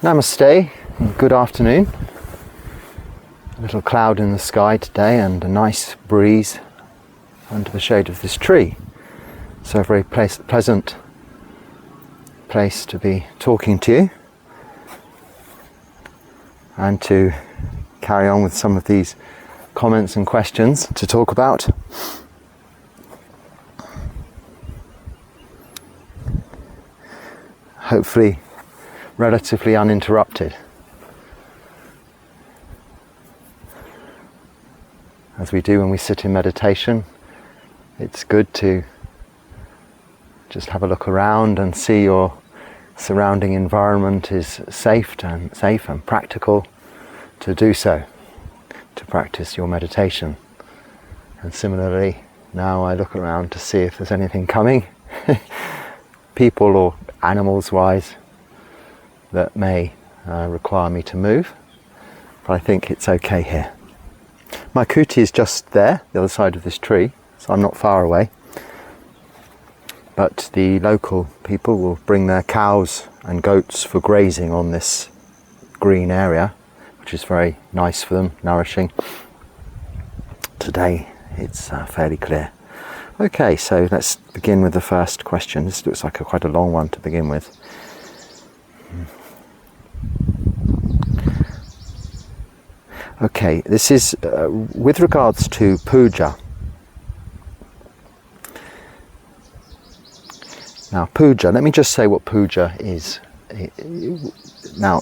Namaste, good afternoon. A little cloud in the sky today and a nice breeze under the shade of this tree. So a very pleasant place to be talking to you and to carry on with some of these comments and questions to talk about. Hopefully relatively uninterrupted, as we do when we sit in meditation. It's good to just have a look around and see your surrounding environment is safe and practical to do so, to practice your meditation. And similarly, now I look around to see if there's anything coming, people or animals wise, that may require me to move, but I think it's okay here. My kuti is just there, the other side of this tree, so I'm not far away. But the local people will bring their cows and goats for grazing on this green area, which is very nice for them, nourishing. Today it's fairly clear. Okay, so let's begin with the first question. This looks like quite a long one to begin with. Okay, this is with regards to puja. Now, puja, let me just say what puja is. Now,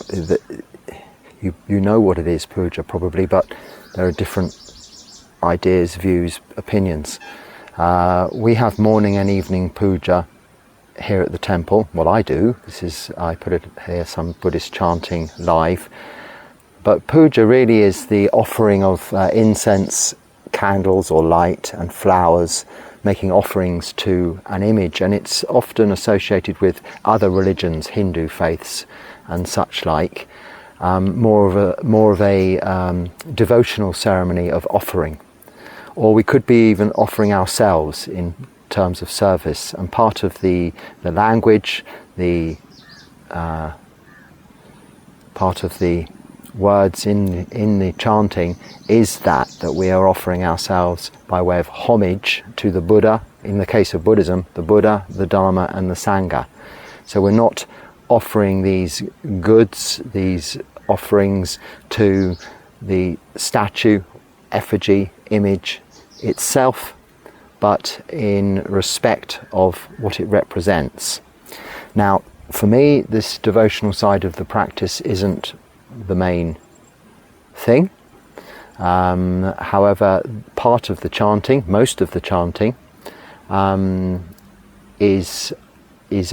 you know what it is, puja, probably, but there are different ideas, views, opinions. We have morning and evening puja here at the temple. Well, I do. I put it here, some Buddhist chanting live. But puja really is the offering of incense, candles or light and flowers, making offerings to an image, and it's often associated with other religions, Hindu faiths and such like. More of a devotional ceremony of offering, or we could be even offering ourselves in terms of service. And part of the language, part of the words in the chanting is that we are offering ourselves by way of homage to the Buddha, in the case of Buddhism, the Buddha, the Dharma and the Sangha. So we're not offering these goods, these offerings to the statue, effigy, image itself, but in respect of what it represents. Now, for me, this devotional side of the practice isn't the main thing. However, part of the chanting, most of the chanting, is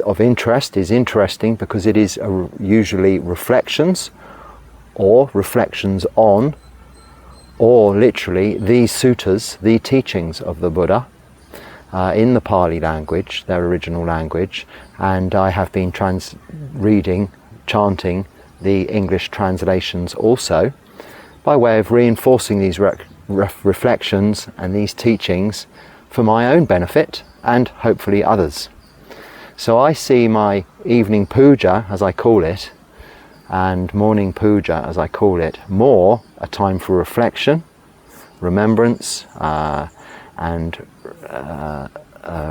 of interest, is interesting because it is usually reflections or reflections on, or literally the suitors, the teachings of the Buddha in the Pali language, their original language, and I have been chanting the English translations also, by way of reinforcing these reflections and these teachings for my own benefit and hopefully others. So I see my evening puja, as I call it, and morning puja, as I call it, more a time for reflection, remembrance, and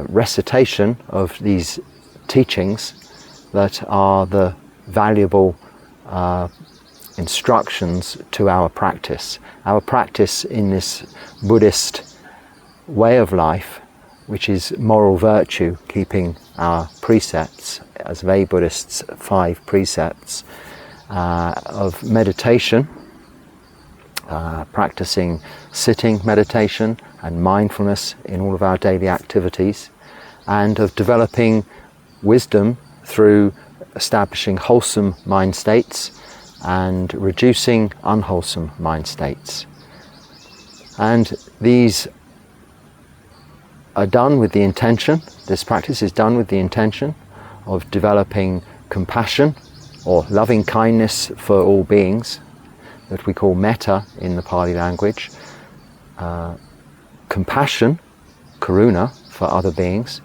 recitation of these teachings that are the valuable instructions to our practice. Our practice in this Buddhist way of life, which is moral virtue, keeping our precepts as lay Buddhists, 5 precepts of meditation, practicing sitting meditation and mindfulness in all of our daily activities, and of developing wisdom through establishing wholesome mind states and reducing unwholesome mind states. And these are done with the intention, this practice is done with the intention of developing compassion or loving kindness for all beings, that we call metta in the Pali language, compassion, karuna, for other beings,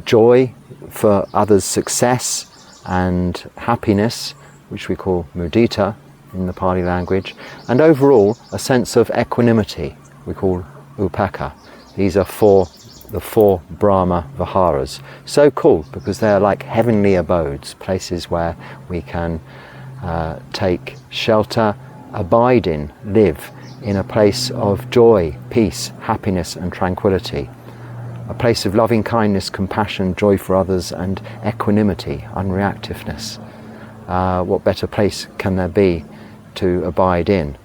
joy for others' success and happiness, which we call mudita in the Pali language, and overall a sense of equanimity we call upeka. These are the four Brahma Viharas, so called because they are like heavenly abodes, places where we can take shelter, abide in, live in a place of joy, peace, happiness and tranquility. A place of loving kindness, compassion, joy for others and equanimity, unreactiveness. What better place can there be to abide in?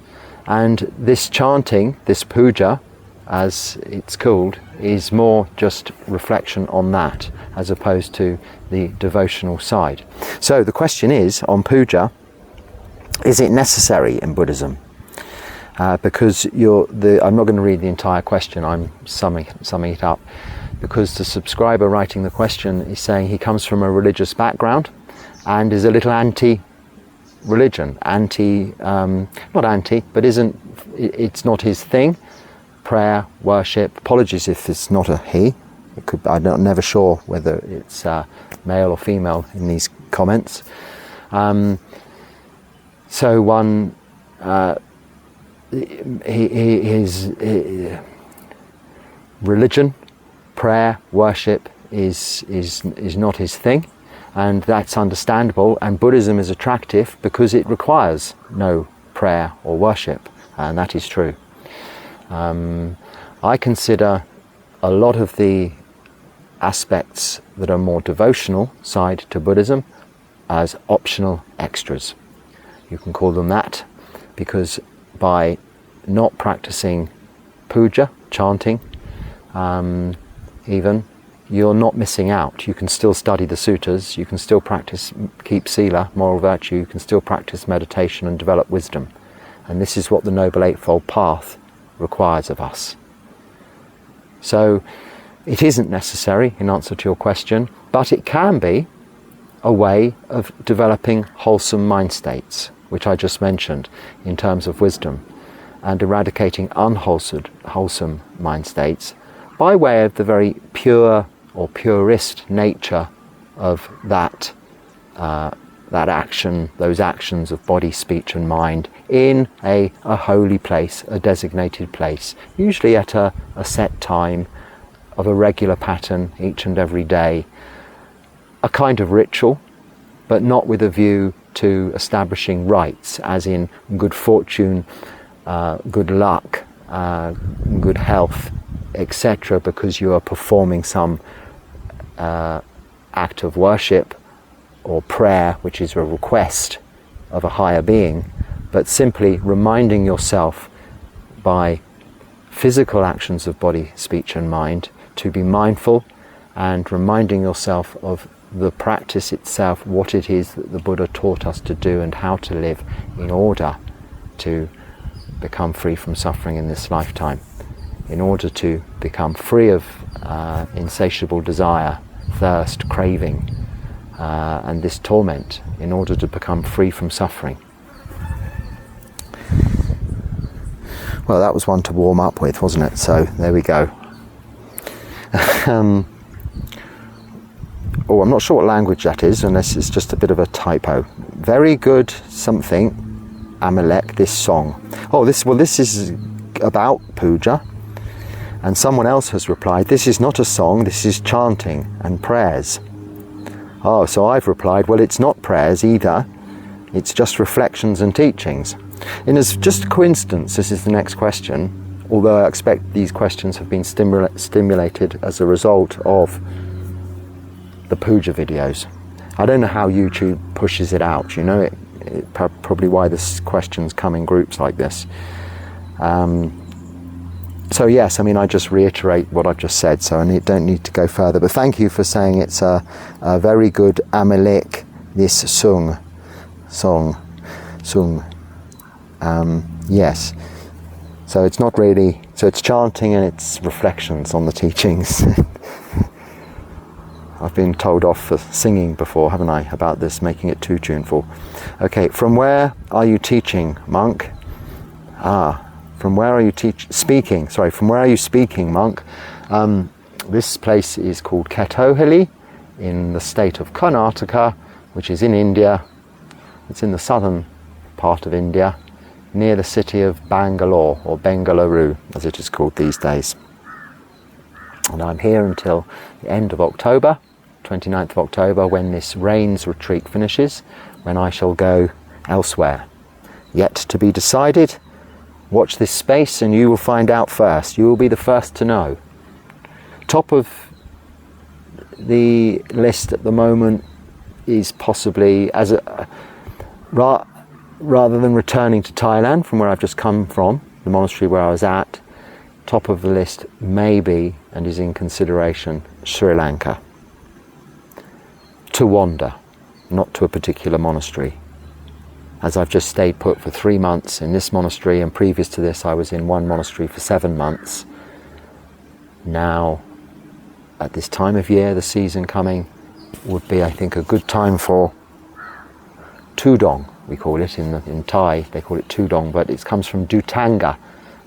And this chanting, this puja, as it's called, is more just reflection on that as opposed to the devotional side. So the question is, on puja, is it necessary in Buddhism? Because I'm not going to read the entire question, I'm summing it up, because the subscriber writing the question is saying he comes from a religious background and is a little anti-religion, not anti, but it's not his thing. Prayer, worship, apologies if it's not a he, I'm never sure whether it's male or female in these comments. So one, his religion, prayer, worship is not his thing, and that's understandable, and Buddhism is attractive because it requires no prayer or worship, and that is true. I consider a lot of the aspects that are more devotional side to Buddhism as optional extras. You can call them that, because by not practicing puja, chanting, even, you're not missing out. You can still study the suitors, you can still practice, keep sila, moral virtue, you can still practice meditation and develop wisdom. And this is what the Noble Eightfold Path requires of us. So it isn't necessary, in answer to your question, but it can be a way of developing wholesome mind states, which I just mentioned in terms of wisdom, and eradicating unwholesome mind states by way of the very pure or purist nature of that action, those actions of body, speech and mind in a holy place, a designated place, usually at a set time of a regular pattern each and every day, a kind of ritual, but not with a view to establishing rights, as in good fortune, good luck, good health, etc., because you are performing some act of worship or prayer, which is a request of a higher being, but simply reminding yourself by physical actions of body, speech and mind to be mindful, and reminding yourself of the practice itself, what it is that the Buddha taught us to do and how to live in order to become free from suffering in this lifetime, in order to become free of insatiable desire, thirst, craving, and this torment, in order to become free from suffering. Well, that was one to warm up with, wasn't it? So there we go. Oh, I'm not sure what language that is, unless it's just a bit of a typo. Very good something, Amalek, this song. Oh, this is about puja. And someone else has replied, this is not a song, this is chanting and prayers. Oh, so I've replied, well, it's not prayers either. It's just reflections and teachings. And it's just a coincidence, this is the next question, although I expect these questions have been stimulated as a result of the puja videos. I don't know how YouTube pushes it out, you know, it probably why this questions come in groups like this. So yes, I mean, I just reiterate what I've just said, so I don't need to go further, but thank you for saying it's a very good Amalek, this song. Yes, so it's not really, so it's chanting and it's reflections on the teachings. I've been told off for singing before, haven't I, about this, making it too tuneful. Okay, from where are you teaching, monk? From where are you speaking? Sorry, from where are you speaking, monk? This place is called Ketoheli in the state of Karnataka, which is in India. It's in the southern part of India, near the city of Bangalore, or Bengaluru as it is called these days. And I'm here until the end of October, 29th of October, when this rains retreat finishes, when I shall go elsewhere. Yet to be decided. Watch this space and you will find out first. You will be the first to know. Top of the list at the moment is possibly, as a rather than returning to Thailand from where I've just come from, the monastery where I was at, top of the list may be, and is in consideration, Sri Lanka. To wander, not to a particular monastery. As I've just stayed put for 3 months in this monastery, and previous to this I was in one monastery for 7 months. Now, at this time of year, the season coming, would be, I think, a good time for Tudong, we call it in Thai, they call it Tudong, but it comes from Dhutanga,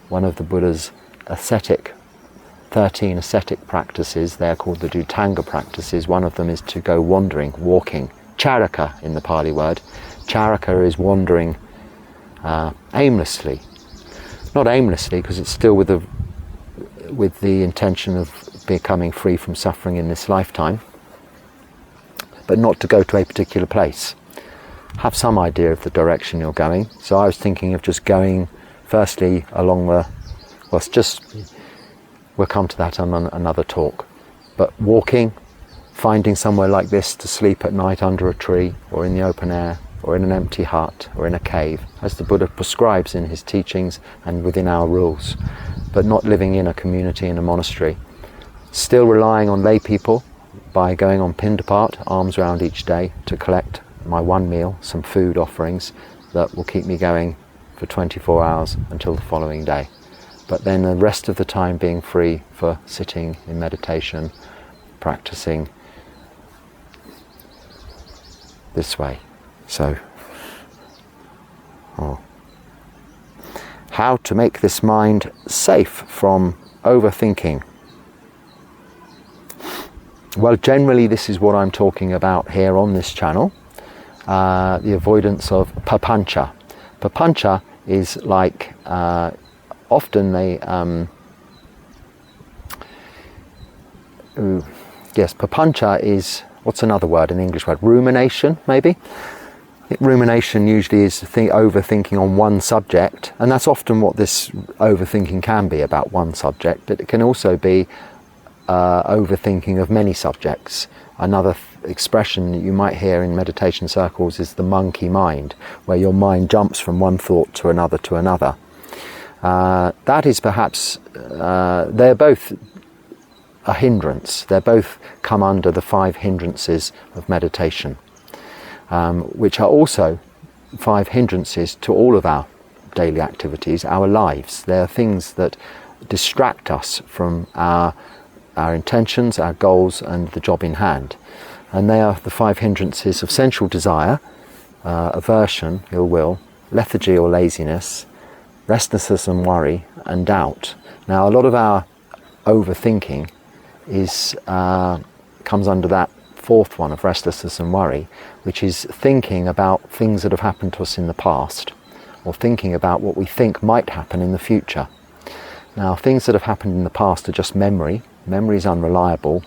one of the Buddha's 13 ascetic practices. They're called the Dhutanga practices. One of them is to go wandering, walking. Charaka in the Pali word. Charaka is wandering aimlessly. Not aimlessly, because it's still with the intention of becoming free from suffering in this lifetime, but not to go to a particular place. Have some idea of the direction you're going. So I was thinking of just going firstly along we'll come to that on another talk, but walking, finding somewhere like this to sleep at night under a tree or in the open air or in an empty hut or in a cave, as the Buddha prescribes in his teachings and within our rules, but not living in a community, in a monastery. Still relying on lay people by going on Pindapat, arms round each day, to collect my one meal, some food offerings that will keep me going for 24 hours until the following day. But then the rest of the time being free for sitting in meditation, practicing this way. So, how to make this mind safe from overthinking? Well, generally this is what I'm talking about here on this channel. The avoidance of papancha. Papancha is like, often they, papancha is, what's another word, an English word? Rumination, maybe? Rumination usually is overthinking on one subject, and that's often what this overthinking can be, about one subject, but it can also be overthinking of many subjects. Another expression that you might hear in meditation circles is the monkey mind, where your mind jumps from one thought to another to another. That is perhaps, they're both a hindrance. They both come under the 5 hindrances of meditation, which are also 5 hindrances to all of our daily activities, our lives. They are things that distract us from our intentions, our goals, and the job in hand. And they are the 5 hindrances of sensual desire, aversion, ill will, lethargy or laziness, restlessness and worry, and doubt. Now, a lot of our overthinking comes under that 4th one of restlessness and worry, which is thinking about things that have happened to us in the past, or thinking about what we think might happen in the future. Now, things that have happened in the past are just memory. Memory is unreliable.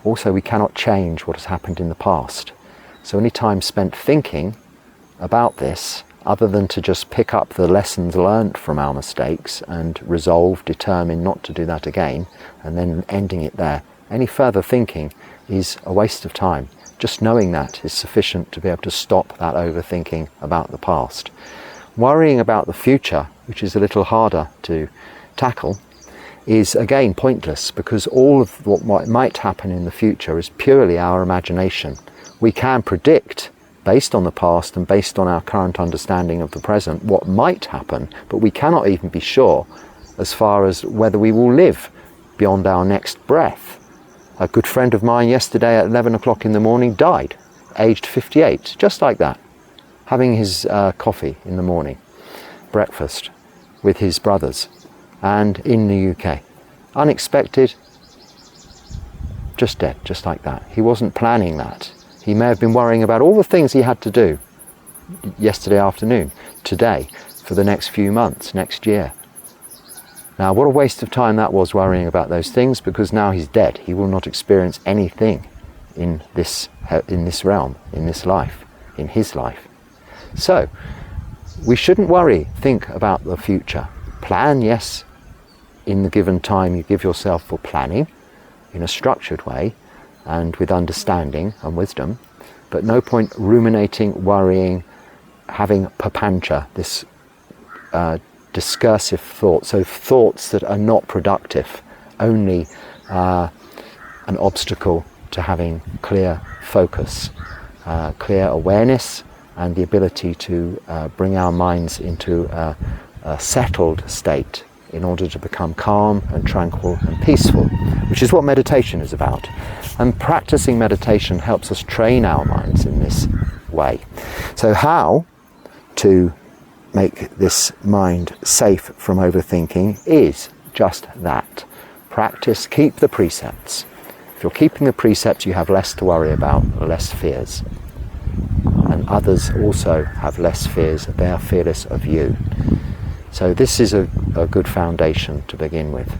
Also, we cannot change what has happened in the past. So any time spent thinking about this, other than to just pick up the lessons learned from our mistakes and resolve, determine not to do that again, and then ending it there, any further thinking is a waste of time. Just knowing that is sufficient to be able to stop that overthinking about the past. Worrying about the future, which is a little harder to tackle, is again pointless, because all of what might happen in the future is purely our imagination. We can predict, based on the past and based on our current understanding of the present, what might happen, but we cannot even be sure as far as whether we will live beyond our next breath. A good friend of mine yesterday at 11 o'clock in the morning died, aged 58, just like that, having his coffee in the morning, breakfast with his brothers, and in the UK. Unexpected, just dead, just like that. He wasn't planning that. He may have been worrying about all the things he had to do, yesterday afternoon, today, for the next few months, next year. Now, what a waste of time that was, worrying about those things, because now he's dead. He will not experience anything in this realm, in this life, in his life. So, we shouldn't worry, think about the future. Plan, yes, in the given time you give yourself for planning, in a structured way, and with understanding and wisdom, but no point ruminating, worrying, having papancha, this discursive thought, so thoughts that are not productive, only an obstacle to having clear focus, clear awareness, and the ability to bring our minds into a settled state in order to become calm and tranquil and peaceful, which is what meditation is about. And practicing meditation helps us train our minds in this way. So how to make this mind safe from overthinking is just that. Practice, keep the precepts. If you're keeping the precepts, you have less to worry about, less fears. And others also have less fears, they are fearless of you. So this is a good foundation to begin with.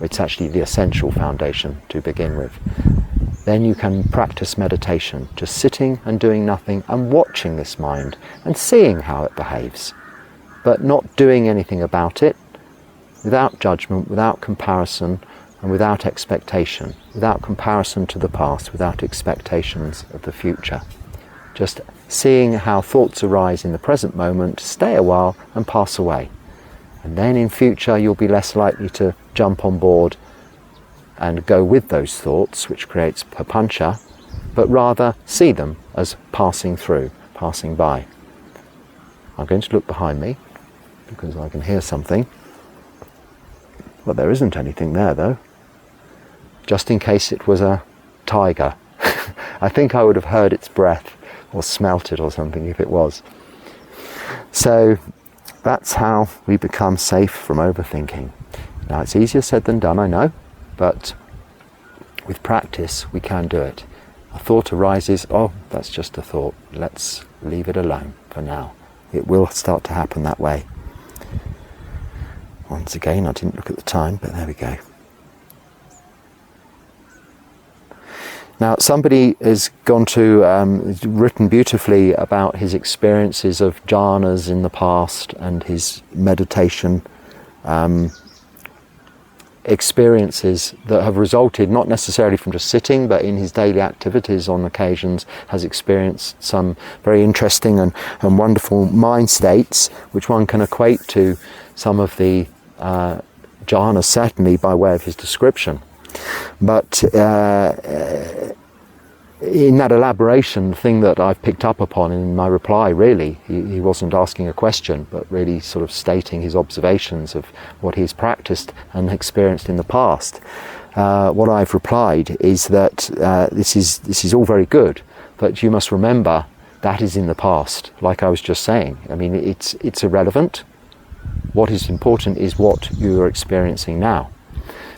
It's actually the essential foundation to begin with. Then you can practice meditation, just sitting and doing nothing and watching this mind and seeing how it behaves, but not doing anything about it, without judgment, without comparison, and without expectation, without comparison to the past, without expectations of the future. Just seeing how thoughts arise in the present moment, stay a while and pass away. And then in future you'll be less likely to jump on board and go with those thoughts, which creates papancha, but rather see them as passing through, passing by. I'm going to look behind me because I can hear something. Well, there isn't anything there though. Just in case it was a tiger. I think I would have heard its breath or smelt it or something if it was. So that's how we become safe from overthinking. Now, it's easier said than done, I know, but with practice we can do it. A thought arises, oh, that's just a thought. Let's leave it alone for now. It will start to happen that way. Once again, I didn't look at the time, but there we go. Now, somebody has gone to, written beautifully about his experiences of jhanas in the past and his meditation experiences that have resulted not necessarily from just sitting, but in his daily activities on occasions has experienced some very interesting and wonderful mind states, which one can equate to some of the jhanas, certainly by way of his description. But in that elaboration, the thing that I've picked up upon in my reply, really, he wasn't asking a question, but really sort of stating his observations of what he's practiced and experienced in the past. What I've replied is that this is all very good, but you must remember that is in the past, like I was just saying. I mean, it's irrelevant. What is important is what you are experiencing now.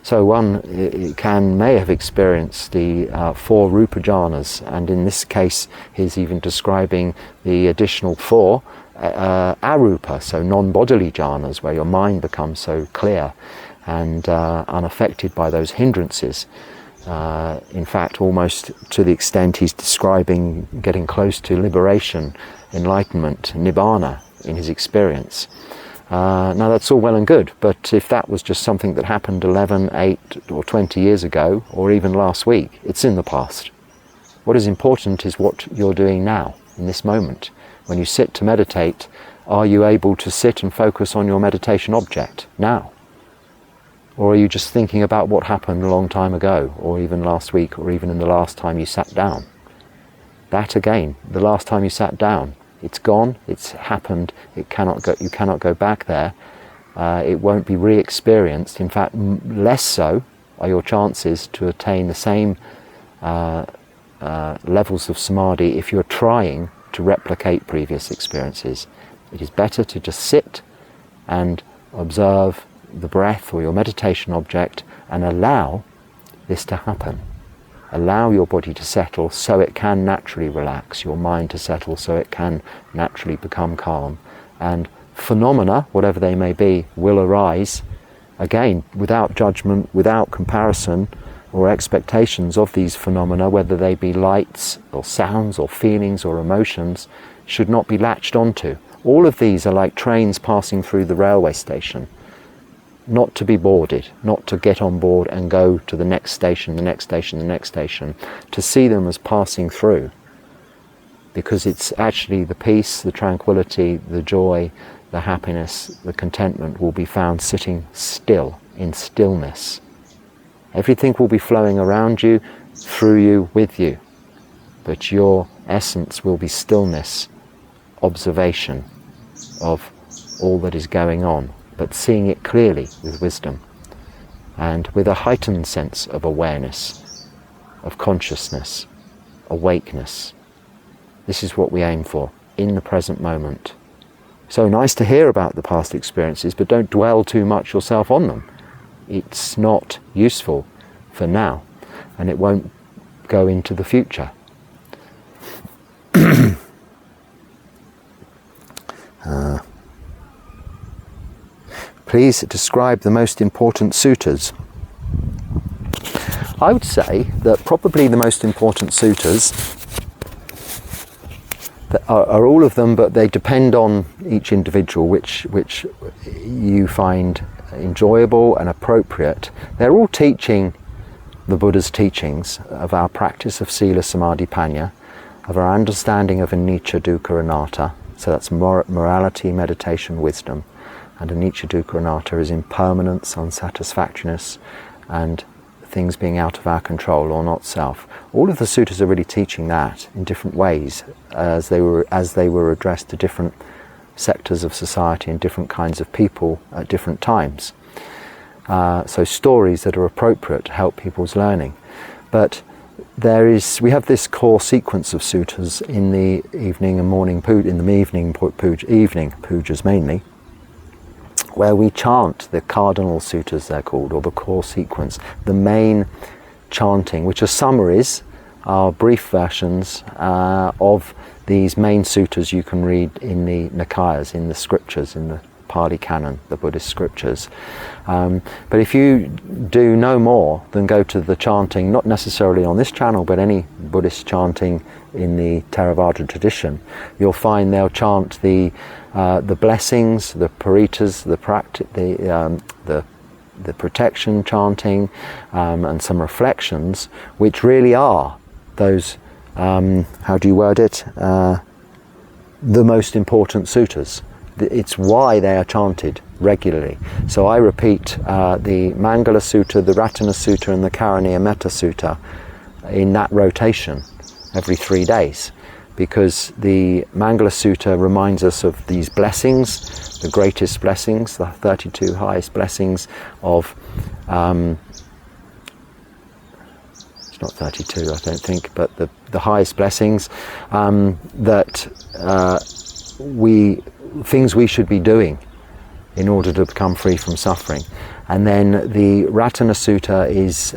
So one may have experienced the 4 rupa jhanas, and in this case he's even describing the additional 4 arupa, so non-bodily jhanas, where your mind becomes so clear and unaffected by those hindrances. In fact, almost to the extent he's describing getting close to liberation, enlightenment, nibbana in his experience. Now that's all well and good, but if that was just something that happened 11, 8 or 20 years ago, or even last week, it's in the past. What is important is what you're doing now, in this moment. When you sit to meditate, are you able to sit and focus on your meditation object now? Or are you just thinking about what happened a long time ago, or even last week, or even in the last time you sat down? That again, the last time you sat down, it's gone, it's happened, you cannot go back there. It won't be re-experienced. In fact, less so are your chances to attain the same levels of samadhi if you're trying to replicate previous experiences. It is better to just sit and observe the breath or your meditation object and allow this to happen. allow your body to settle so it can naturally relax, your mind to settle so it can naturally become calm. And phenomena, whatever they may be, will arise, again, without judgment, without comparison or expectations of these phenomena, whether they be lights or sounds or feelings or emotions, should not be latched onto. All of these are like trains passing through the railway station, not to be boarded, not to get on board and go to the next station, the next station, the next station, to see them as passing through, because it's actually the peace, the tranquility, the joy, the happiness, the contentment will be found sitting still, in stillness. Everything will be flowing around you, through you, with you, but your essence will be stillness, observation of all that is going on, but seeing it clearly with wisdom and with a heightened sense of awareness, of consciousness, awakeness. This is what we aim for in the present moment. So nice to hear about the past experiences, but don't dwell too much yourself on them. It's not useful for now, and it won't go into the future. Please describe the most important suitors. I would say that probably the most important suitors are all of them, but they depend on each individual, which you find enjoyable and appropriate. They're all teaching the Buddha's teachings of our practice of Sila Samadhi Panya, of our understanding of anicca, dukkha, anatta. So that's morality, meditation, wisdom. And anicca, dukkha, anatta is impermanence, unsatisfactoriness, and things being out of our control or not self. All of the suttas are really teaching that in different ways, as they were addressed to different sectors of society and different kinds of people at different times. So stories that are appropriate help people's learning. But we have this core sequence of suttas in the evening and morning puja, in the evening pujas mainly, where we chant the cardinal suttas, they're called, or the core sequence, the main chanting, which are summaries, are brief versions of these main suttas you can read in the Nikayas, in the scriptures, in the Pali Canon, the Buddhist scriptures. But if you do no more than go to the chanting, not necessarily on this channel, but any Buddhist chanting in the Theravada tradition, you'll find they'll chant the blessings, the paritas, the protection chanting, and some reflections, which really are those, how do you word it, the most important suttas. It's why they are chanted regularly. So I repeat the Mangala Sutta, the Ratana Sutta, and the Karaniya Metta Sutta in that rotation every 3 days, because the Mangala Sutta reminds us of these blessings, the greatest blessings, the 32 highest blessings of, it's not 32 I don't think, but the highest blessings things we should be doing in order to become free from suffering. And then the Ratana Sutta is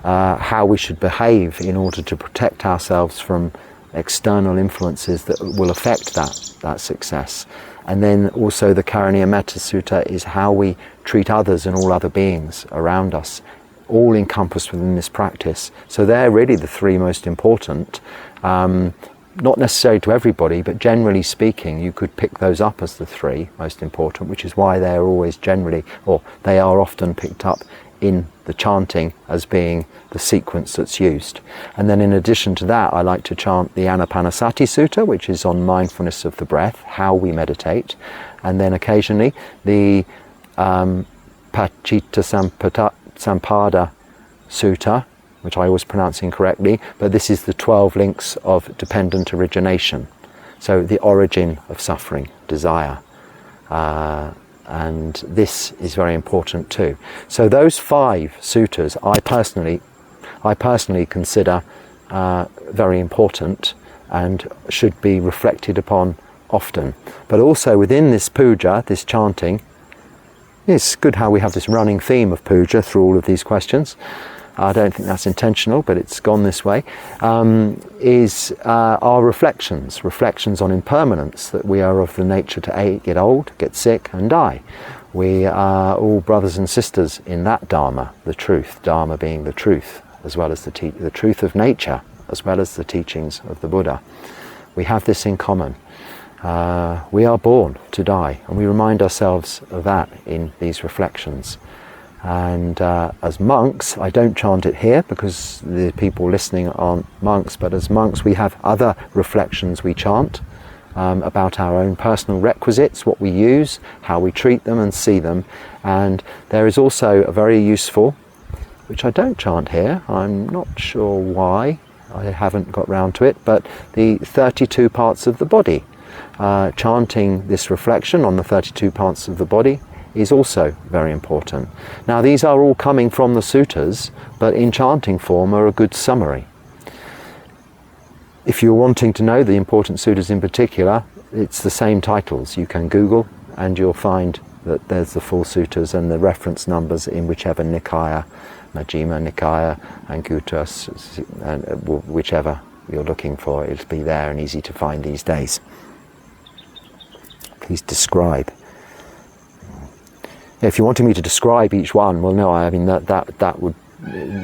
how we should behave in order to protect ourselves from external influences that will affect that success. And then also the Karaniya Metta Sutta is how we treat others and all other beings around us, all encompassed within this practice. So they're really the three most important. Not necessarily to everybody, but generally speaking, you could pick those up as the three most important, which is why they are always they are often picked up in the chanting as being the sequence that's used. And then in addition to that, I like to chant the Anapanasati Sutta, which is on mindfulness of the breath, how we meditate. And then occasionally the Paccita Sampada Sutta, which I always pronounce incorrectly, but this is the 12 links of dependent origination. So the origin of suffering, desire. And this is very important too. So those 5 suttas I personally consider very important and should be reflected upon often. But also within this puja, this chanting, it's good how we have this running theme of puja through all of these questions. I don't think that's intentional, but it's gone this way, is our reflections on impermanence, that we are of the nature to get old, get sick and die. We are all brothers and sisters in that Dharma, the truth, Dharma being the truth, as well as the truth of nature, as well as the teachings of the Buddha. We have this in common. We are born to die, and we remind ourselves of that in these reflections. And as monks, I don't chant it here because the people listening aren't monks, but as monks we have other reflections we chant about our own personal requisites, what we use, how we treat them and see them. And there is also a very useful, which I don't chant here, I'm not sure why, I haven't got round to it, but the 32 parts of the body. Chanting this reflection on the 32 parts of the body is also very important. Now these are all coming from the suttas, but in chanting form are a good summary. If you're wanting to know the important suttas in particular, it's the same titles. You can Google and you'll find that there's the full suttas and the reference numbers in whichever Nikaya, Majjhima Nikaya, Anguttara, and whichever you're looking for. It'll be there and easy to find these days. Please describe. If you wanted me to describe each one, well, no, I mean that would,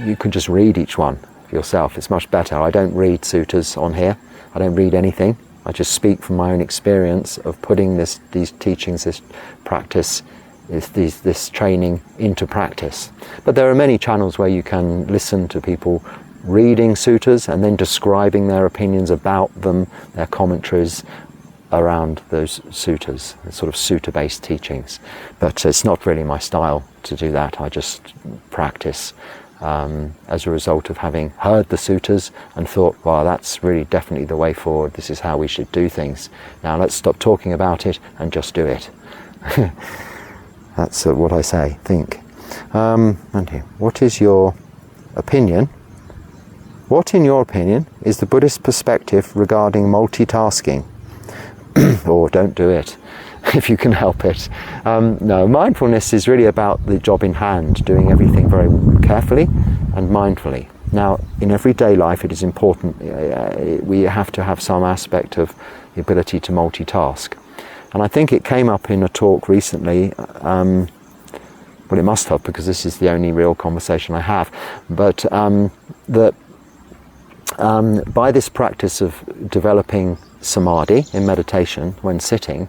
you could just read each one yourself. It's much better. I don't read suttas on here. I don't read anything. I just speak from my own experience of putting these teachings, this practice, this training into practice. But there are many channels where you can listen to people reading suttas and then describing their opinions about them, their commentaries around those suttas, sort of sutta-based teachings. But it's not really my style to do that. I just practice as a result of having heard the suttas and thought, wow, that's really definitely the way forward. This is how we should do things. Now let's stop talking about it and just do it. That's what I say, think. What is your opinion? What, in your opinion, is the Buddhist perspective regarding multitasking? Or don't do it, if you can help it. No, mindfulness is really about the job in hand, doing everything very carefully and mindfully. Now, in everyday life it is important, we have to have some aspect of the ability to multitask. And I think it came up in a talk recently, well, it must have, because this is the only real conversation I have, but that by this practice of developing samadhi in meditation when sitting,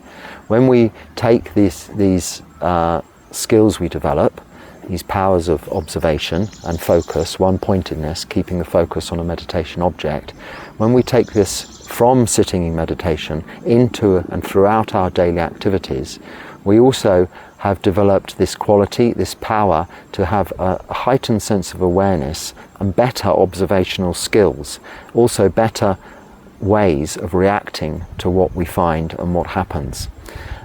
when we take these skills we develop, these powers of observation and focus, one-pointedness, keeping the focus on a meditation object, when we take this from sitting in meditation into and throughout our daily activities, we also have developed this quality, this power to have a heightened sense of awareness and better observational skills, also better ways of reacting to what we find and what happens,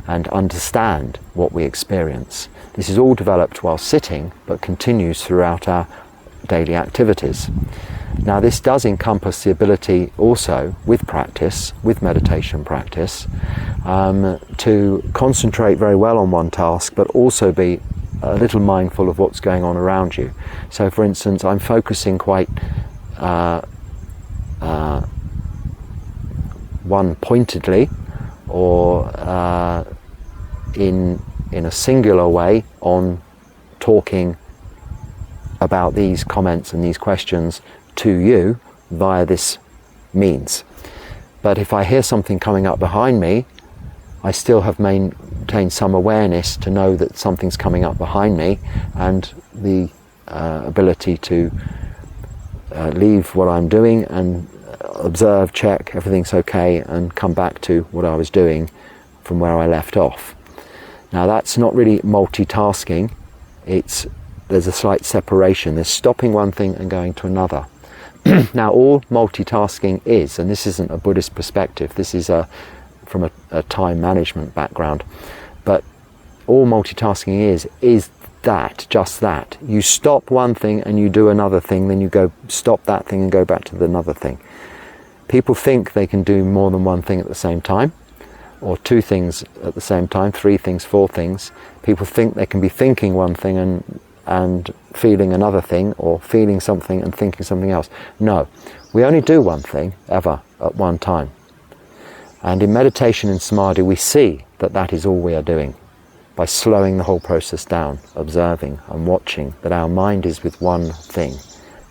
and understand what we experience. This is all developed while sitting, but continues throughout our daily activities. Now this does encompass the ability also, with practice, with meditation practice, to concentrate very well on one task, but also be a little mindful of what's going on around you. So for instance, I'm focusing quite one-pointedly, or in a singular way, on talking about these comments and these questions to you via this means. But if I hear something coming up behind me, I still have maintained some awareness to know that something's coming up behind me, and the ability to leave what I'm doing and observe, check everything's okay, and come back to what I was doing from where I left off. Now that's not really multitasking, there's a slight separation, there's stopping one thing and going to another. Now all multitasking is, and this isn't a Buddhist perspective, this is from a time management background, but all multitasking is that, just that. You stop one thing and you do another thing, then you go stop that thing and go back to another thing. People think they can do more than one thing at the same time, or two things at the same time, three things, four things. People think they can be thinking one thing and and feeling another thing, or feeling something and thinking something else. No, we only do one thing ever at one time. And in meditation and samadhi, we see that that is all we are doing, by slowing the whole process down, observing and watching that our mind is with one thing,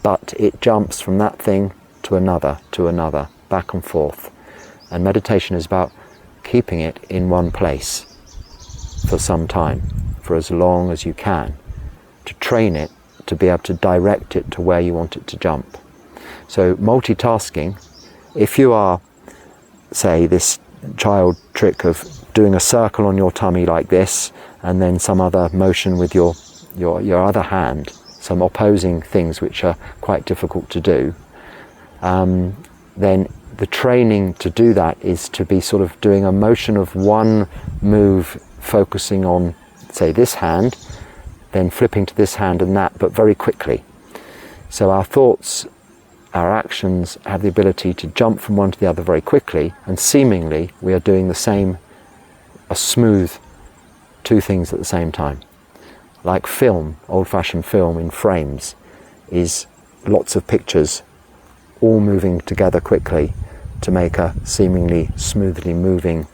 but it jumps from that thing to another, back and forth. And meditation is about keeping it in one place for some time, for as long as you can, to train it to be able to direct it to where you want it to jump. So multitasking, if you are, say, this child trick of doing a circle on your tummy like this, and then some other motion with your other hand, some opposing things which are quite difficult to do, then the training to do that is to be sort of doing a motion of one move, focusing on, say, this hand, then flipping to this hand and that, but very quickly. So our thoughts, our actions have the ability to jump from one to the other very quickly, and seemingly we are doing the same, a smooth two things at the same time. Like film, old-fashioned film in frames, is lots of pictures all moving together quickly to make a seemingly smoothly moving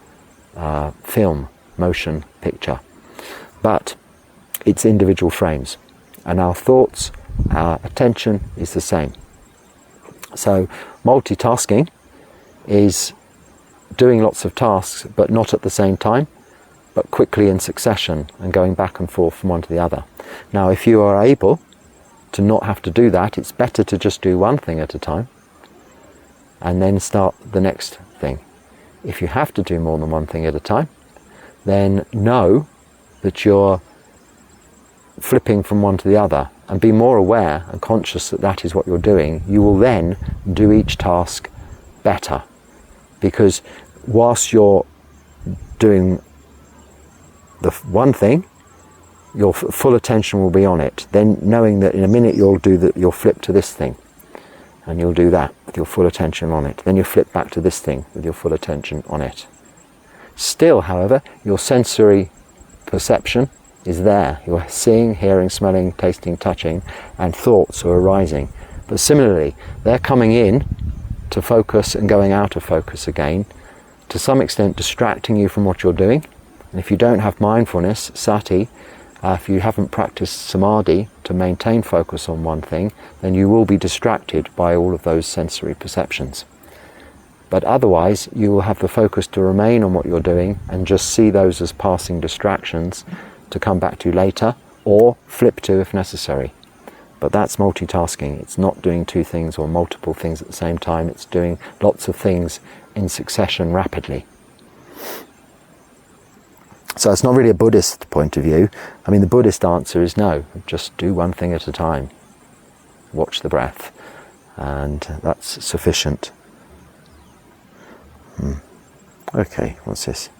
film, motion picture. But it's individual frames, and our thoughts, our attention is the same. So multitasking is doing lots of tasks, but not at the same time, but quickly in succession and going back and forth from one to the other. Now, if you are able to not have to do that, it's better to just do one thing at a time and then start the next thing. If you have to do more than one thing at a time, then know that you're flipping from one to the other, and be more aware and conscious that that is what you're doing. You will then do each task better, because whilst you're doing the one thing, your full attention will be on it. Then knowing that in a minute you'll flip to this thing, and you'll do that with your full attention on it. Then you flip back to this thing with your full attention on it. Still, however, your sensory perception is there. You're seeing, hearing, smelling, tasting, touching, and thoughts are arising. But similarly, they're coming in to focus and going out of focus again, to some extent distracting you from what you're doing. And if you don't have mindfulness, sati, if you haven't practiced samadhi to maintain focus on one thing, then you will be distracted by all of those sensory perceptions. But otherwise, you will have the focus to remain on what you're doing and just see those as passing distractions to come back to later, or flip to if necessary. But that's multitasking. It's not doing two things or multiple things at the same time. It's doing lots of things in succession rapidly. So it's not really a Buddhist point of view. I mean, the Buddhist answer is no, just do one thing at a time. Watch the breath, and that's sufficient. Okay, what's this?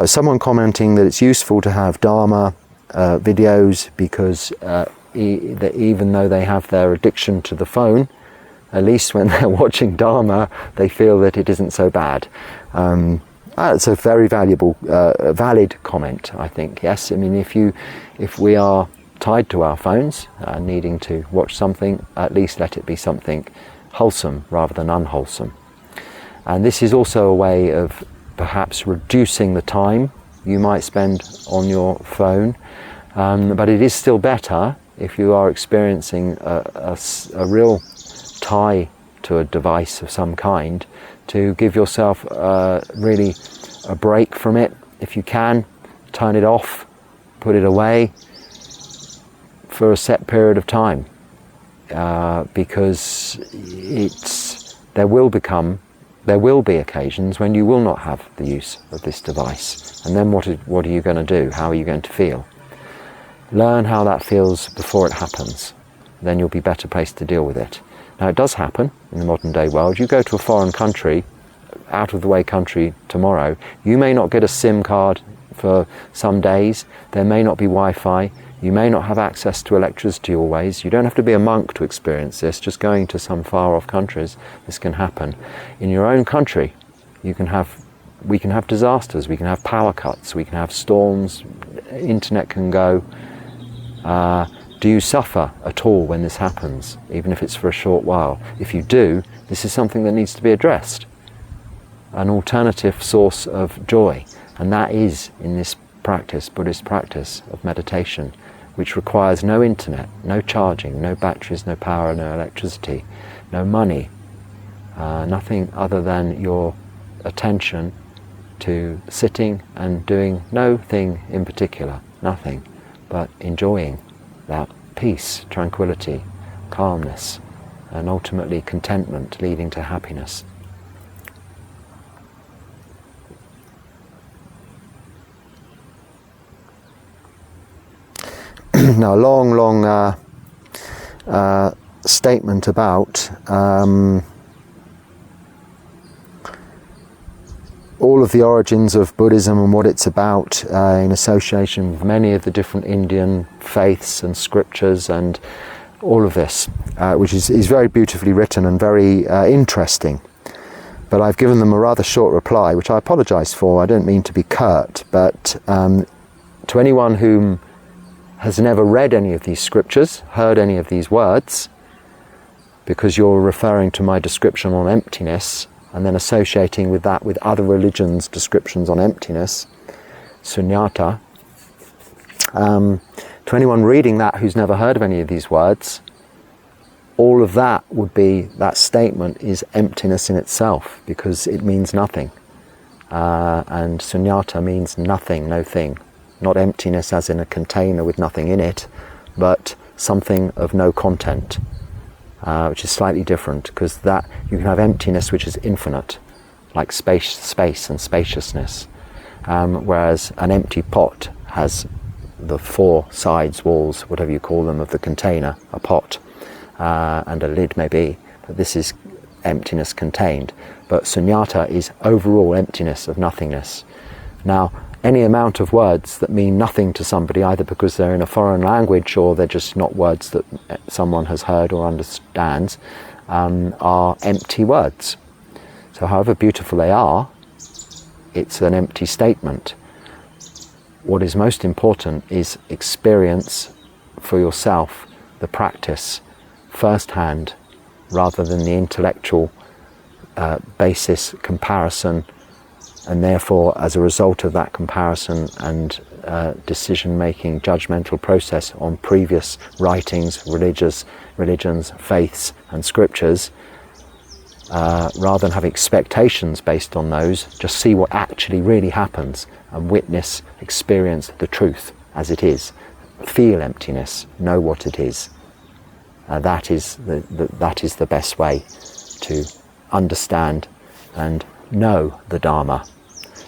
Someone commenting that it's useful to have Dharma videos because even though they have their addiction to the phone, at least when they're watching Dharma, they feel that it isn't so bad. It's a very valuable, valid comment, I think. Yes, I mean, if we are tied to our phones, needing to watch something, at least let it be something wholesome rather than unwholesome. And this is also a way of perhaps reducing the time you might spend on your phone, but it is still better if you are experiencing a real tie to a device of some kind, to give yourself really a break from it. If you can, turn it off, put it away for a set period of time, because there will be occasions when you will not have the use of this device, and then what are you going to do? How are you going to feel? Learn how that feels before it happens, then you'll be better placed to deal with it. Now, it does happen in the modern day world. You go to a foreign country, out of the way country tomorrow, you may not get a SIM card for some days, there may not be Wi-Fi, you may not have access to electricity always. You don't have to be a monk to experience this. Just going to some far off countries, this can happen. In your own country, you can have We can have disasters, we can have power cuts, we can have storms, internet can go. Do you suffer at all when this happens, even if it's for a short while? If you do, this is something that needs to be addressed. An alternative source of joy, and that is in this practice, Buddhist practice of meditation, which requires no internet, no charging, no batteries, no power, no electricity, no money, nothing other than your attention to sitting and doing no thing in particular, nothing, but enjoying that peace, tranquility, calmness, and ultimately contentment leading to happiness. Now, a long statement about all of the origins of Buddhism and what it's about in association with many of the different Indian faiths and scriptures and all of this, which is very beautifully written and very interesting. But I've given them a rather short reply, which I apologise for. I don't mean to be curt, but to anyone whom has never read any of these scriptures, heard any of these words, because you're referring to my description on emptiness and then associating with that with other religions' descriptions on emptiness, sunyata. To anyone reading that who's never heard of any of these words, all of that would be, that statement is emptiness in itself, because it means nothing. And sunyata means nothing, no thing. Not emptiness as in a container with nothing in it, but something of no content. Which is slightly different, because that you can have emptiness which is infinite, like space and spaciousness, whereas an empty pot has the four sides, walls, whatever you call them, of the container, a pot, and a lid maybe, but this is emptiness contained. But sunyata is overall emptiness of nothingness. Now, any amount of words that mean nothing to somebody, either because they're in a foreign language or they're just not words that someone has heard or understands, are empty words. So however beautiful they are, it's an empty statement. What is most important is experience for yourself the practice firsthand, rather than the intellectual basis comparison, and therefore as a result of that comparison and decision-making judgmental process on previous writings, religions, faiths and scriptures, rather than have expectations based on those, just see what actually really happens and witness, experience the truth as it is. Feel emptiness, know what it is. That is the best way to understand and know the Dharma.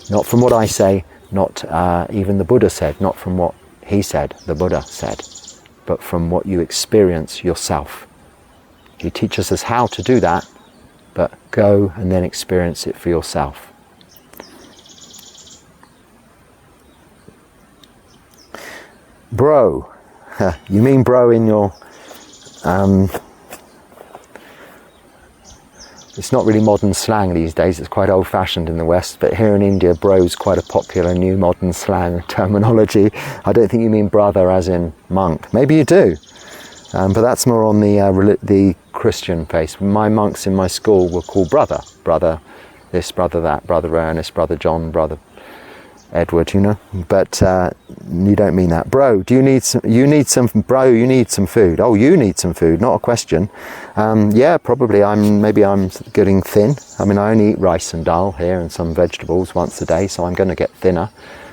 Not from what I say, not even the Buddha said, not from what he said, the Buddha said, but from what you experience yourself. He teaches us how to do that, but go and then experience it for yourself. Bro. You mean bro in your... It's not really modern slang these days, it's quite old-fashioned in the West, but here in India, bro is quite a popular new modern slang terminology. I don't think you mean brother as in monk. Maybe you do, but that's more on the Christian faith. My monks in my school were called brother. Brother this, brother that, brother Ernest, brother John, brother Edward, you know, but you don't mean that. Bro, you need some food. Oh, you need some food, not a question. Yeah, probably I'm getting thin. I mean, I only eat rice and dal here and some vegetables once a day, so I'm going to get thinner.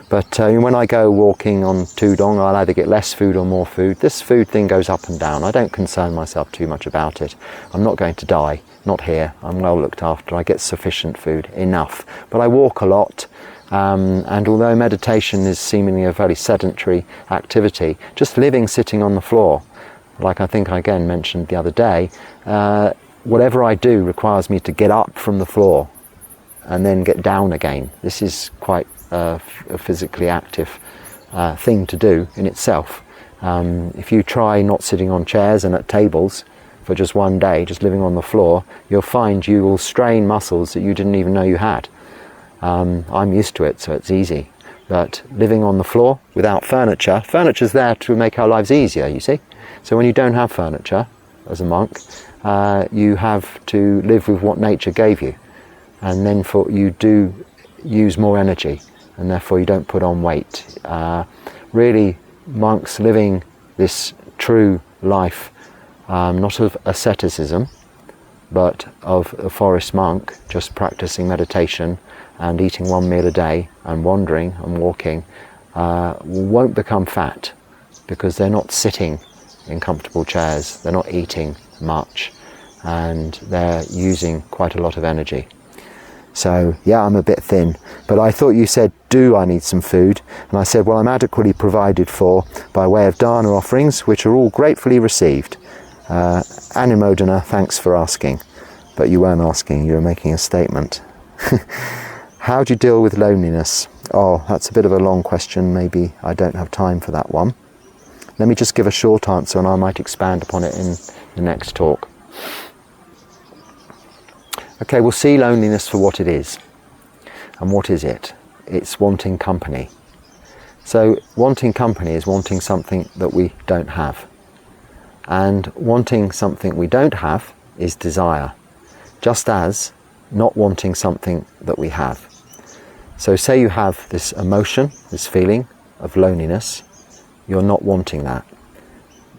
But when I go walking on Tudong, I'll either get less food or more food. This food thing goes up and down. I don't concern myself too much about it. I'm not going to die, not here. I'm well looked after. I get sufficient food, enough. But I walk a lot. And although meditation is seemingly a very sedentary activity, just sitting on the floor, like I think I again mentioned the other day, whatever I do requires me to get up from the floor and then get down again. This is quite a physically active thing to do in itself. If you try not sitting on chairs and at tables for just one day, just living on the floor, you'll find you will strain muscles that you didn't even know you had. I'm used to it, so it's easy. But living on the floor without furniture's there to make our lives easier, you see. So when you don't have furniture as a monk, you have to live with what nature gave you, and then you do use more energy, and therefore you don't put on weight. Really, monks living this true life, not of asceticism, but of a forest monk, just practicing meditation and eating one meal a day and wandering and walking, won't become fat, because they're not sitting in comfortable chairs, they're not eating much, and they're using quite a lot of energy. So yeah, I'm a bit thin, but I thought you said, do I need some food? And I said, well, I'm adequately provided for by way of dana offerings, which are all gratefully received. Anumodana, thanks for asking. But you weren't asking, you were making a statement. How do you deal with loneliness? Oh, that's a bit of a long question. Maybe I don't have time for that one. Let me just give a short answer, and I might expand upon it in the next talk. Okay, we'll see loneliness for what it is. And what is it? It's wanting company. So wanting company is wanting something that we don't have. And wanting something we don't have is desire, just as not wanting something that we have. So say you have this emotion, this feeling of loneliness, you're not wanting that.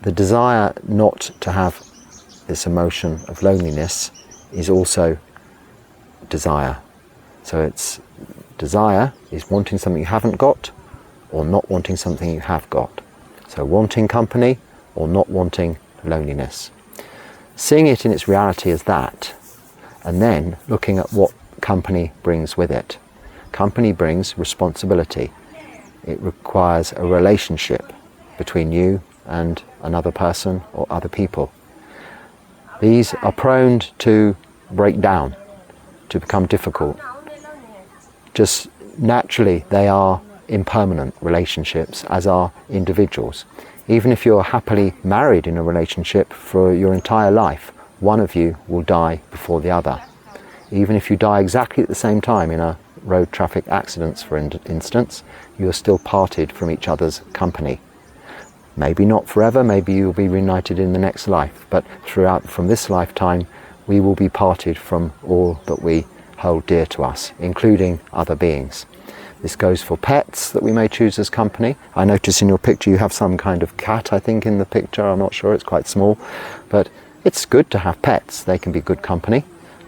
The desire not to have this emotion of loneliness is also desire. So it's desire is wanting something you haven't got, or not wanting something you have got. So wanting company or not wanting loneliness. Seeing it in its reality as that, and then looking at what company brings with it. Company brings responsibility. It requires a relationship between you and another person or other people. These are prone to break down, to become difficult. Just naturally, they are impermanent relationships, as are individuals. Even if you're happily married in a relationship for your entire life, one of you will die before the other. Even if you die exactly at the same time in a road traffic accidents, for instance, you are still parted from each other's company. Maybe not forever, maybe you'll be reunited in the next life, but from this lifetime, we will be parted from all that we hold dear to us, including other beings. This goes for pets that we may choose as company. I notice in your picture you have some kind of cat, I think, in the picture. I'm not sure, it's quite small. But it's good to have pets. They can be good company.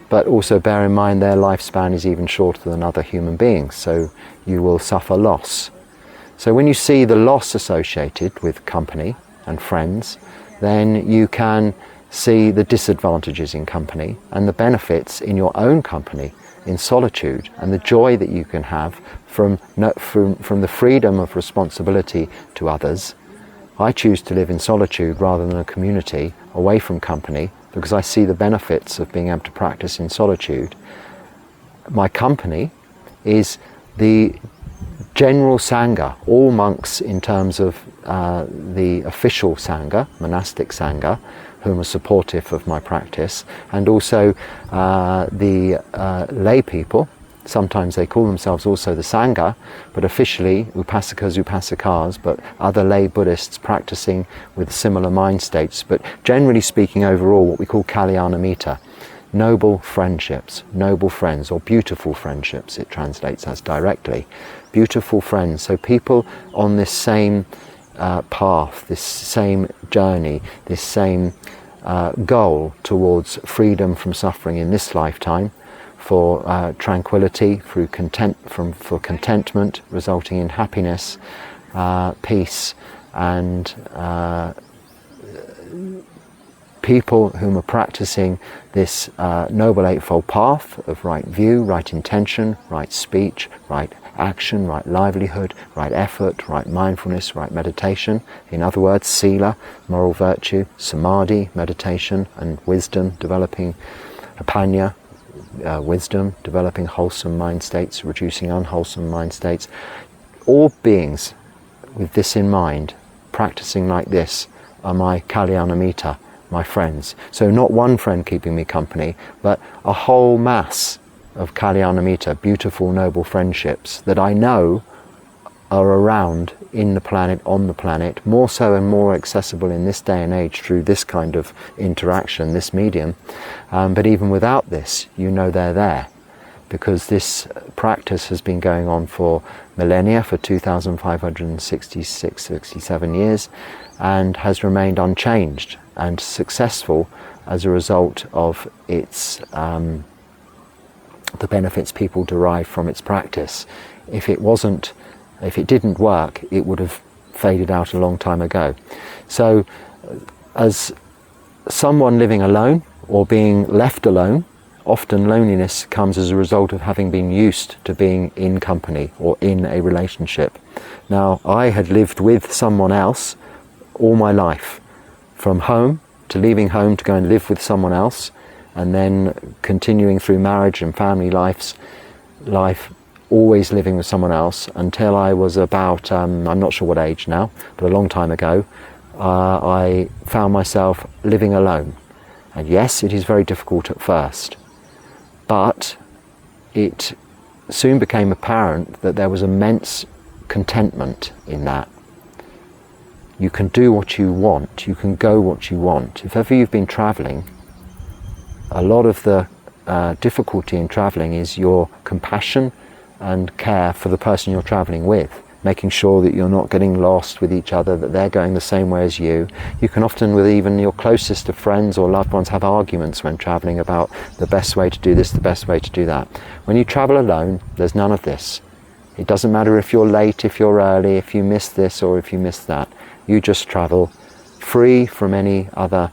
But also bear in mind their lifespan is even shorter than other human beings, so you will suffer loss. So when you see the loss associated with company and friends, then you can see the disadvantages in company and the benefits in your own company, in solitude, and the joy that you can have from the freedom of responsibility to others. I choose to live in solitude rather than a community, away from company, because I see the benefits of being able to practice in solitude. My company is the general Sangha, all monks in terms of the official Sangha, monastic Sangha, whom are supportive of my practice, and also the lay people. Sometimes they call themselves also the Sangha, but officially Upasakas, Upasikas, but other lay Buddhists practicing with similar mind states, but generally speaking overall what we call Kalyanamita, noble friendships, noble friends, or beautiful friendships, it translates as directly. Beautiful friends, so people on this same path, this same journey, this same goal towards freedom from suffering in this lifetime, for tranquility, for contentment, resulting in happiness, peace, and people whom are practicing this Noble Eightfold Path of right view, right intention, right speech, right action, right livelihood, right effort, right mindfulness, right meditation. In other words, sila, moral virtue, samadhi, meditation, and wisdom, developing apanya, wisdom, developing wholesome mind states, reducing unwholesome mind states. All beings with this in mind, practicing like this, are my Kalyanamita, my friends. So not one friend keeping me company, but a whole mass of Kalyanamita, beautiful, noble friendships that I know are around in the planet, on the planet, more so and more accessible in this day and age through this kind of interaction, this medium. But even without this, you know they're there, because this practice has been going on for millennia, for 2,566, 67 years, and has remained unchanged and successful as a result of its the benefits people derive from its practice. If it didn't work, it would have faded out a long time ago. So, as someone living alone or being left alone, often loneliness comes as a result of having been used to being in company or in a relationship. Now, I had lived with someone else all my life, from home to leaving home to go and live with someone else, and then continuing through marriage and family life, always living with someone else until I was about, I'm not sure what age now, but a long time ago, I found myself living alone. And yes, it is very difficult at first, but it soon became apparent that there was immense contentment in that. You can do what you want, you can go what you want. If ever you've been travelling, a lot of the difficulty in travelling is your compassion and care for the person you're travelling with, making sure that you're not getting lost with each other, that they're going the same way as you. You can often, with even your closest of friends or loved ones, have arguments when travelling about the best way to do this, the best way to do that. When you travel alone, there's none of this. It doesn't matter if you're late, if you're early, if you miss this or if you miss that. You just travel free from any other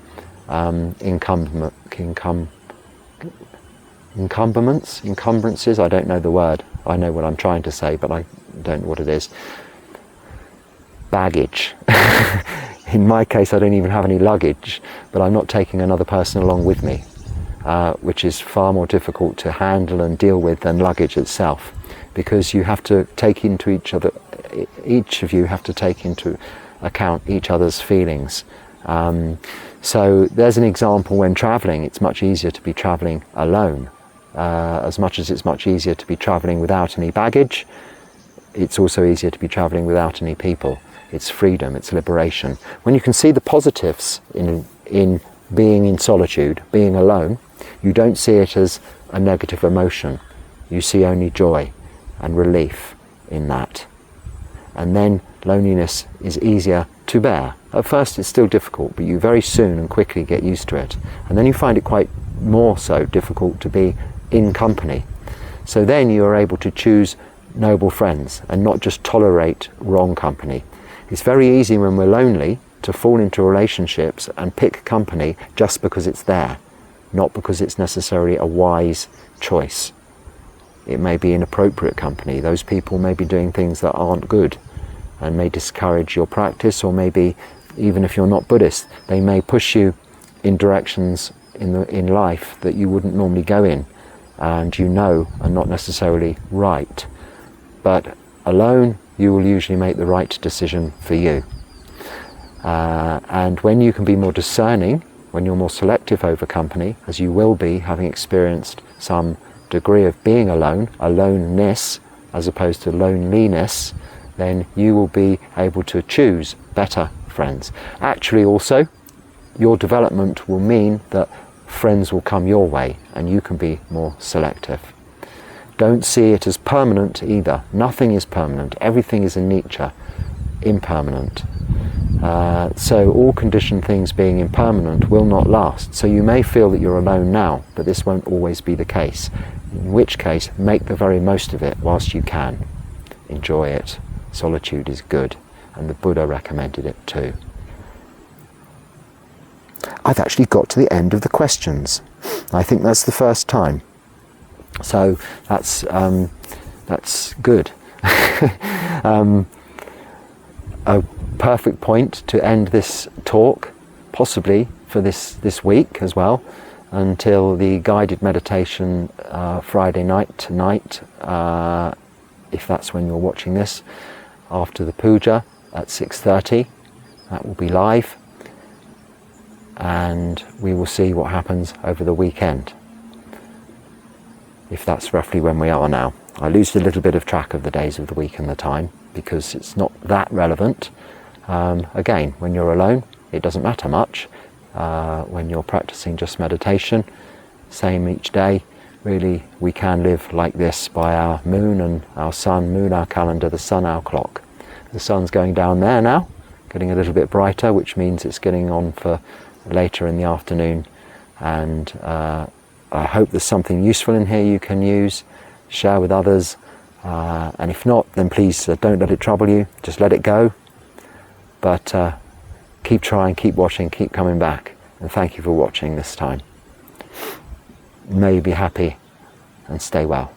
encumbrances, I don't know the word. I know what I'm trying to say, but I don't know what it is. Baggage. In my case, I don't even have any luggage, but I'm not taking another person along with me, which is far more difficult to handle and deal with than luggage itself, because you have to take into each of you have to take into account each other's feelings. So there's an example when travelling. It's much easier to be travelling alone. As much as it's much easier to be travelling without any baggage, it's also easier to be travelling without any people. It's freedom, it's liberation. When you can see the positives in being in solitude, being alone, you don't see it as a negative emotion. You see only joy and relief in that. And then loneliness is easier to bear. At first it's still difficult, but you very soon and quickly get used to it. And then you find it quite more so difficult to be in company. So then you are able to choose noble friends and not just tolerate wrong company. It's very easy when we're lonely to fall into relationships and pick company just because it's there, not because it's necessarily a wise choice. It may be inappropriate company. Those people may be doing things that aren't good and may discourage your practice, or maybe even if you're not Buddhist, they may push you in directions in life that you wouldn't normally go in, and are not necessarily right. But alone, you will usually make the right decision for you. And when you can be more discerning, when you're more selective over company, as you will be, having experienced some degree of being alone, aloneness, as opposed to loneliness, then you will be able to choose better friends. Actually, also, your development will mean that friends will come your way and you can be more selective. Don't see it as permanent either. Nothing is permanent. Everything is in nature impermanent. So all conditioned things being impermanent will not last. So you may feel that you're alone now, but this won't always be the case. In which case, make the very most of it whilst you can. Enjoy it. Solitude is good, and the Buddha recommended it too. I've actually got to the end of the questions. I think that's the first time. So that's good. A perfect point to end this talk, possibly for this week as well, until the guided meditation Friday night tonight, if that's when you're watching this, after the puja at 6:30. That will be live, and we will see what happens over the weekend. if that's roughly when we are now. I lose a little bit of track of the days of the week and the time because it's not that relevant. Again, when you're alone, it doesn't matter much. When you're practicing just meditation, same each day. Really, we can live like this by our moon and our sun, moon our calendar, the sun our clock. The sun's going down there now, getting a little bit brighter, which means it's getting on for later in the afternoon. And I hope there's something useful in here you can use, share with others. And if not, then please don't let it trouble you, just let it go. But keep trying, keep watching, keep coming back. And thank you for watching this time. May you be happy and stay well.